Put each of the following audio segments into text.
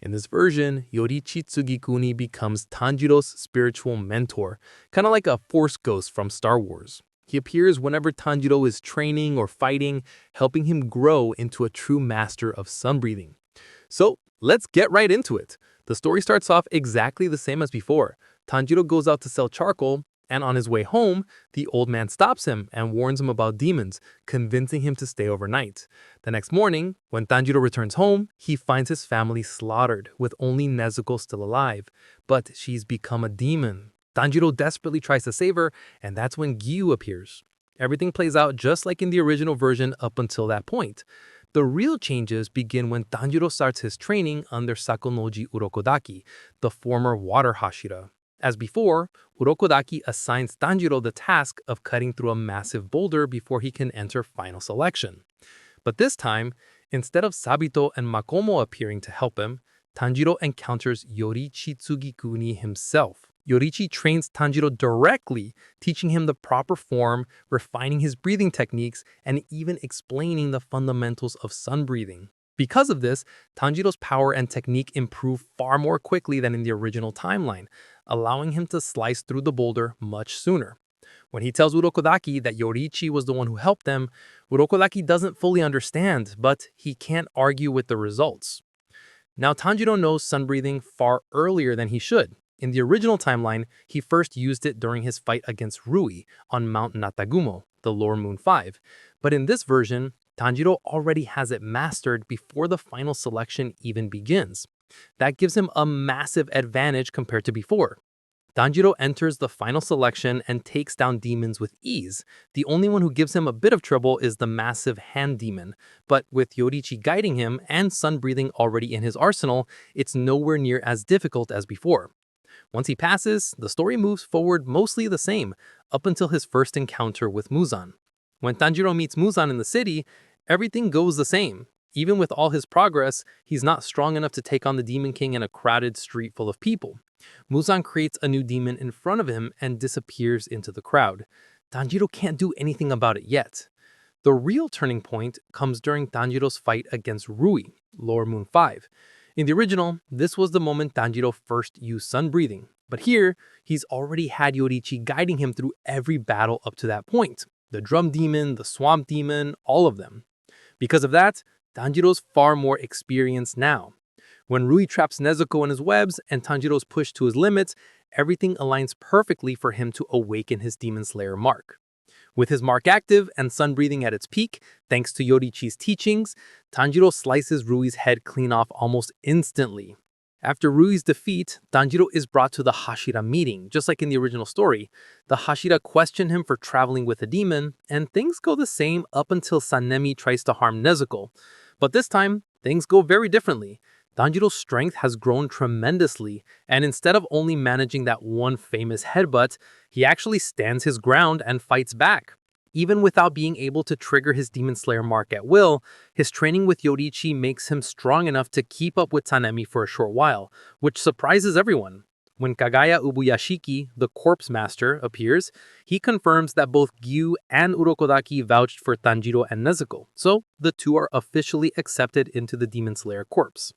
In this version, Yoriichi Tsugikuni becomes Tanjiro's spiritual mentor, kind of like a Force ghost from Star Wars. He appears whenever Tanjiro is training or fighting, helping him grow into a true master of sun breathing. So, let's get right into it. The story starts off exactly the same as before. Tanjiro goes out to sell charcoal, and on his way home, the old man stops him and warns him about demons, convincing him to stay overnight. The next morning, when Tanjiro returns home, he finds his family slaughtered, with only Nezuko still alive. But she's become a demon. Tanjiro desperately tries to save her, and that's when Gyu appears. Everything plays out just like in the original version up until that point. The real changes begin when Tanjiro starts his training under Sakonoji Urokodaki, the former water Hashira. As before, Urokodaki assigns Tanjiro the task of cutting through a massive boulder before he can enter final selection. But this time, instead of Sabito and Makomo appearing to help him, Tanjiro encounters Yoriichi Tsugikuni himself. Yoriichi trains Tanjiro directly, teaching him the proper form, refining his breathing techniques, and even explaining the fundamentals of sun breathing. Because of this, Tanjiro's power and technique improve far more quickly than in the original timeline, allowing him to slice through the boulder much sooner. When he tells Urokodaki that Yoriichi was the one who helped them, Urokodaki doesn't fully understand, but he can't argue with the results. Now Tanjiro knows sun breathing far earlier than he should. In the original timeline, he first used it during his fight against Rui on Mount Natagumo, the Lore Moon 5. But in this version, Tanjiro already has it mastered before the final selection even begins. That gives him a massive advantage compared to before. Tanjiro enters the final selection and takes down demons with ease. The only one who gives him a bit of trouble is the massive hand demon, but with Yoriichi guiding him and sun breathing already in his arsenal, it's nowhere near as difficult as before. Once he passes, the story moves forward mostly the same, up until his first encounter with Muzan. When Tanjiro meets Muzan in the city, everything goes the same. Even with all his progress, he's not strong enough to take on the Demon King in a crowded street full of people. Muzan creates a new demon in front of him and disappears into the crowd. Tanjiro can't do anything about it yet. The real turning point comes during Tanjiro's fight against Rui, Lore Moon 5. In the original, this was the moment Tanjiro first used sun breathing, but here, he's already had Yoriichi guiding him through every battle up to that point. The drum demon, the swamp demon, all of them. Because of that, Tanjiro's far more experienced now. When Rui traps Nezuko in his webs and Tanjiro's pushed to his limits, everything aligns perfectly for him to awaken his Demon Slayer mark. With his mark active and sun breathing at its peak, thanks to Yoriichi's teachings, Tanjiro slices Rui's head clean off almost instantly. After Rui's defeat, Tanjiro is brought to the Hashira meeting, just like in the original story. The Hashira question him for traveling with a demon, and things go the same up until Sanemi tries to harm Nezuko. But this time, things go very differently. Tanjiro's strength has grown tremendously, and instead of only managing that one famous headbutt, he actually stands his ground and fights back. Even without being able to trigger his Demon Slayer mark at will, his training with Yoriichi makes him strong enough to keep up with Sanemi for a short while, which surprises everyone. When Kagaya Ubuyashiki, the Corpse Master, appears, he confirms that both Gyu and Urokodaki vouched for Tanjiro and Nezuko, so the two are officially accepted into the Demon Slayer Corps.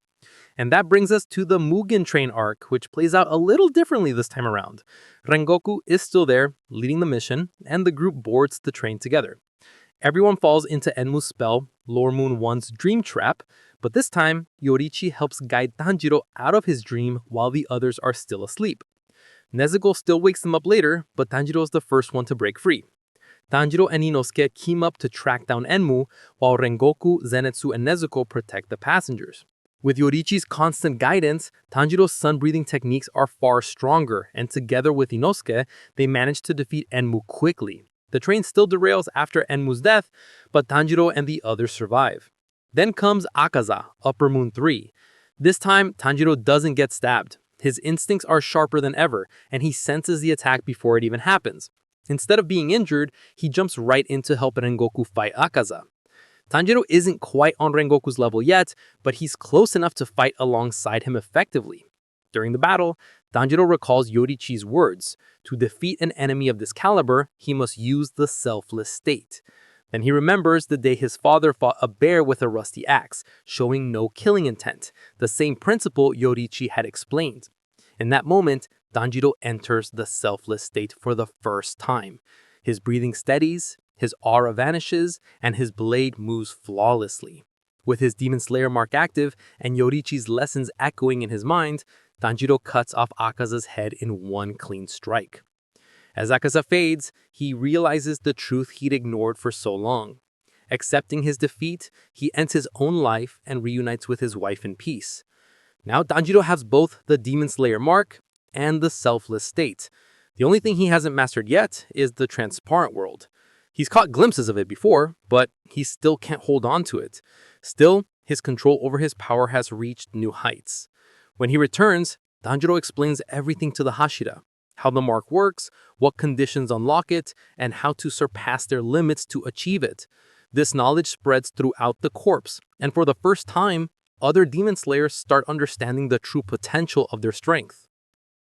And that brings us to the Mugen train arc, which plays out a little differently this time around. Rengoku is still there, leading the mission, and the group boards the train together. Everyone falls into Enmu's spell, Lore Moon 1's dream trap, but this time, Yoriichi helps guide Tanjiro out of his dream while the others are still asleep. Nezuko still wakes them up later, but Tanjiro is the first one to break free. Tanjiro and Inosuke team up to track down Enmu, while Rengoku, Zenitsu, and Nezuko protect the passengers. With Yoriichi's constant guidance, Tanjiro's sun-breathing techniques are far stronger, and together with Inosuke, they manage to defeat Enmu quickly. The train still derails after Enmu's death, but Tanjiro and the others survive. Then comes Akaza, Upper Moon 3. This time, Tanjiro doesn't get stabbed. His instincts are sharper than ever, and he senses the attack before it even happens. Instead of being injured, he jumps right in to help Rengoku fight Akaza. Tanjiro isn't quite on Rengoku's level yet, but he's close enough to fight alongside him effectively. During the battle, Tanjiro recalls Yoriichi's words: to defeat an enemy of this caliber, he must use the selfless state. Then he remembers the day his father fought a bear with a rusty axe, showing no killing intent, the same principle Yoriichi had explained. In that moment, Tanjiro enters the selfless state for the first time. His breathing steadies, his aura vanishes, and his blade moves flawlessly. With his Demon Slayer mark active and Yoriichi's lessons echoing in his mind, Tanjiro cuts off Akaza's head in one clean strike. As Akaza fades, he realizes the truth he'd ignored for so long. Accepting his defeat, he ends his own life and reunites with his wife in peace. Now Tanjiro has both the Demon Slayer mark and the selfless state. The only thing he hasn't mastered yet is the transparent world. He's caught glimpses of it before, but he still can't hold on to it. Still, his control over his power has reached new heights. When he returns, Tanjiro explains everything to the Hashira. How the mark works, what conditions unlock it, and how to surpass their limits to achieve it. This knowledge spreads throughout the corps, and for the first time, other Demon Slayers start understanding the true potential of their strength.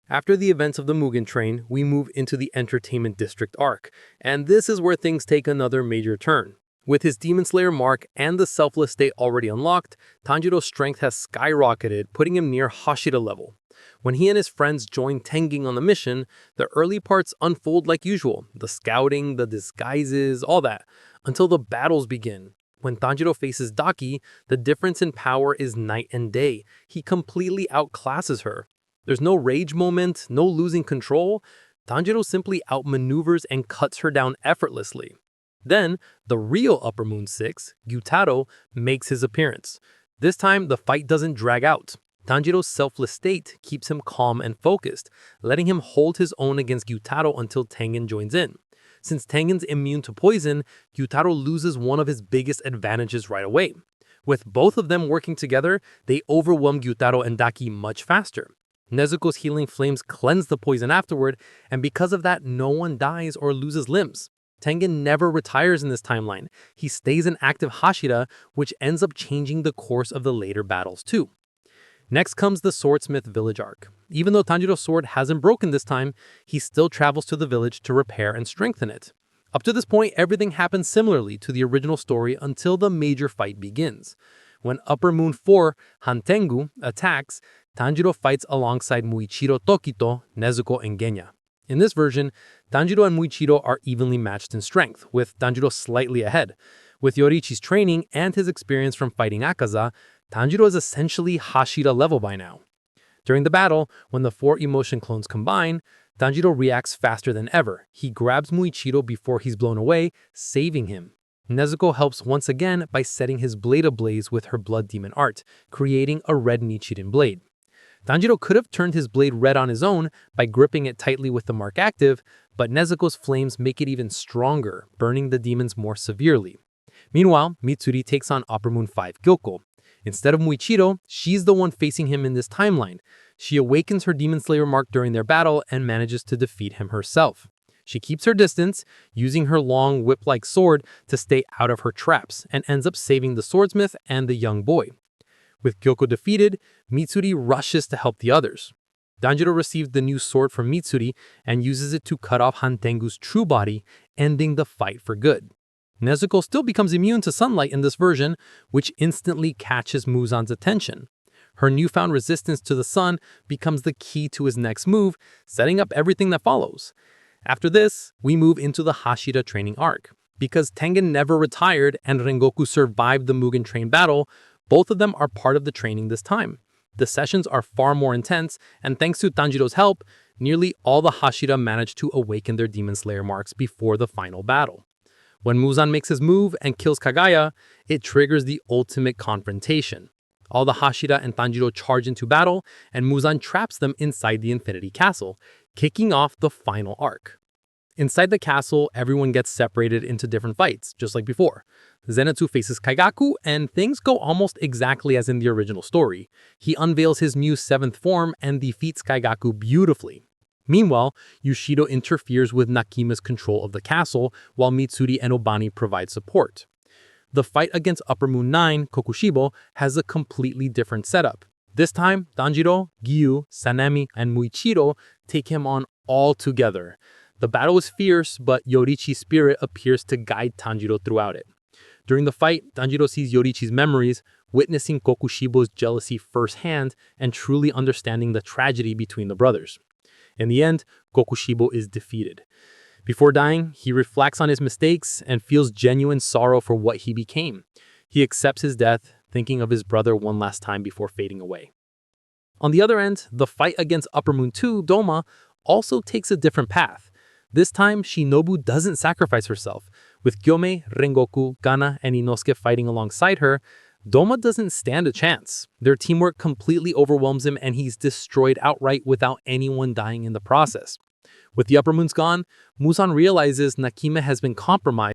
After the events of the Mugen train, we move into the Entertainment District arc, and this is where things take another major turn. With his Demon Slayer mark and the selfless state already unlocked, Tanjiro's strength has skyrocketed, putting him near Hashira level. When he and his friends join Tengen on the mission, the early parts unfold like usual, the scouting, the disguises, all that, until the battles begin. When Tanjiro faces Daki, the difference in power is night and day. He completely outclasses her. There's no rage moment, no losing control. Tanjiro simply outmaneuvers and cuts her down effortlessly. Then, the real Upper Moon 6, Gyutaro, makes his appearance. This time, the fight doesn't drag out. Tanjiro's selfless state keeps him calm and focused, letting him hold his own against Gyutaro until Tengen joins in. Since Tengen's immune to poison, Gyutaro loses one of his biggest advantages right away. With both of them working together, they overwhelm Gyutaro and Daki much faster. Nezuko's healing flames cleanse the poison afterward, and because of that, no one dies or loses limbs. Tengen never retires in this timeline. He stays an active Hashira, which ends up changing the course of the later battles too. Next comes the Swordsmith Village arc. Even though Tanjiro's sword hasn't broken this time, he still travels to the village to repair and strengthen it. Up to this point, everything happens similarly to the original story until the major fight begins. When Upper Moon 4, Hantengu, attacks, Tanjiro fights alongside Muichiro Tokito, Nezuko, and Genya. In this version, Tanjiro and Muichiro are evenly matched in strength, with Tanjiro slightly ahead. With Yoriichi's training and his experience from fighting Akaza, Tanjiro is essentially Hashira level by now. During the battle, when the 4 emotion clones combine, Tanjiro reacts faster than ever. He grabs Muichiro before he's blown away, saving him. Nezuko helps once again by setting his blade ablaze with her blood demon art, creating a red Nichiren blade. Tanjiro could have turned his blade red on his own by gripping it tightly with the mark active, but Nezuko's flames make it even stronger, burning the demons more severely. Meanwhile, Mitsuri takes on Upper Moon 5 Gyoko. Instead of Muichiro, she's the one facing him in this timeline. She awakens her Demon Slayer mark during their battle and manages to defeat him herself. She keeps her distance, using her long whip-like sword to stay out of her traps, and ends up saving the swordsmith and the young boy. With Gyoko defeated, Mitsuri rushes to help the others. Tanjiro receives the new sword from Mitsuri and uses it to cut off Hantengu's true body, ending the fight for good. Nezuko still becomes immune to sunlight in this version, which instantly catches Muzan's attention. Her newfound resistance to the sun becomes the key to his next move, setting up everything that follows. After this, we move into the Hashira training arc. Because Tengen never retired and Rengoku survived the Mugen train battle, both of them are part of the training this time. The sessions are far more intense, and thanks to Tanjiro's help, nearly all the Hashira manage to awaken their Demon Slayer marks before the final battle. When Muzan makes his move and kills Kagaya, it triggers the ultimate confrontation. All the Hashira and Tanjiro charge into battle, and Muzan traps them inside the Infinity Castle, kicking off the final arc. Inside the castle, everyone gets separated into different fights, just like before. Zenitsu faces Kaigaku, and things go almost exactly as in the original story. He unveils his new 7th form and defeats Kaigaku beautifully. Meanwhile, Yushido interferes with Nakima's control of the castle, while Mitsuri and Obani provide support. The fight against Upper Moon 9, Kokushibo, has a completely different setup. This time, Tanjiro, Gyu, Sanemi, and Muichiro take him on all together. The battle is fierce, but Yoriichi's spirit appears to guide Tanjiro throughout it. During the fight, Tanjiro sees Yoriichi's memories, witnessing Kokushibo's jealousy firsthand and truly understanding the tragedy between the brothers. In the end, Kokushibo is defeated. Before dying, he reflects on his mistakes and feels genuine sorrow for what he became. He accepts his death, thinking of his brother one last time before fading away. On the other end, the fight against Upper Moon 2, Doma, also takes a different path. This time, Shinobu doesn't sacrifice herself. With Gyome, Rengoku, Kana, and Inosuke fighting alongside her, Doma doesn't stand a chance. Their teamwork completely overwhelms him and he's destroyed outright without anyone dying in the process. With the Upper Moons gone, Muzan realizes Nakime has been compromised